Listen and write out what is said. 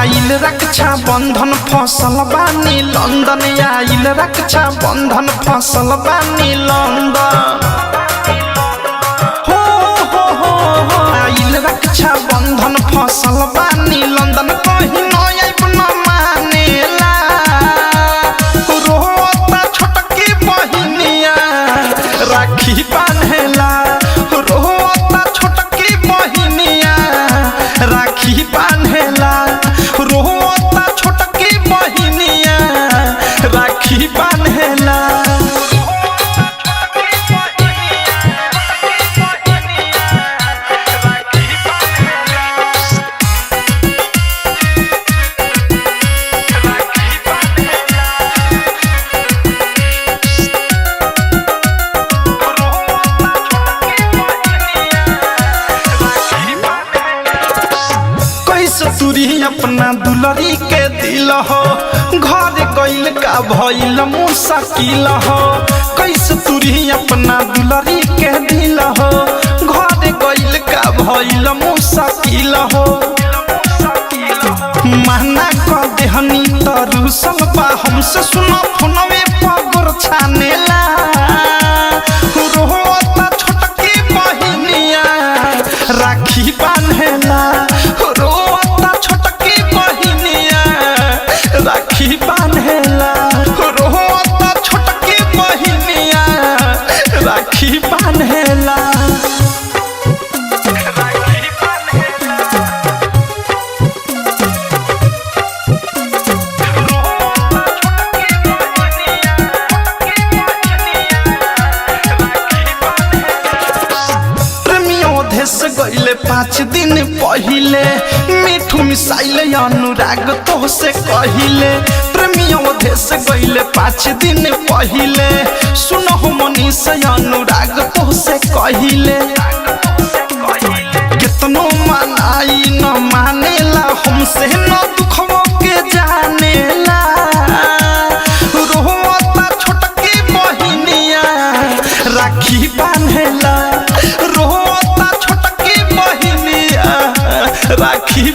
आइल रक्षा बंधन फसल बानी लंदन आइल रक्षा बंधन फसल बानी लंदन हो आइल रक्षा बंधन फसल बानी लंदन कहीं नयब न मानेला रोता छोटकी बहिनिया राखी बांधेला रोता छोटकी बहिनिया राखी बांधेला रोता छोटकी बहिनिया राखी बांधेला ससुरी अपना दुलरी के दिल हो घर गइल का भइल मुश्किल हो कैसे तुरी अपना दुलरी के दिल हो घर गइल का भइल मुश्किल हो महना कर देहनी तरुसल बा हमसे सुनो फोनवे पगुर छानेला रोता छोटकी बहिनिया राखी बांधेला राखी बांधेला रोता छोटकी बहिनिया राखी बांधेला से गइले 5 दिन पहिले मिठू मिसाइले अनुराग तो से कहिले प्रेमियों देश गइले 5 दिन पहिले सुनो मनीष अनुराग तो से कहिले कितनो मनाई न मानेला हमसे न दुखवो के जानेला रोता छोटकी बहिनिया राखी बांधेला रोता छोटकी बहिनिया राखी।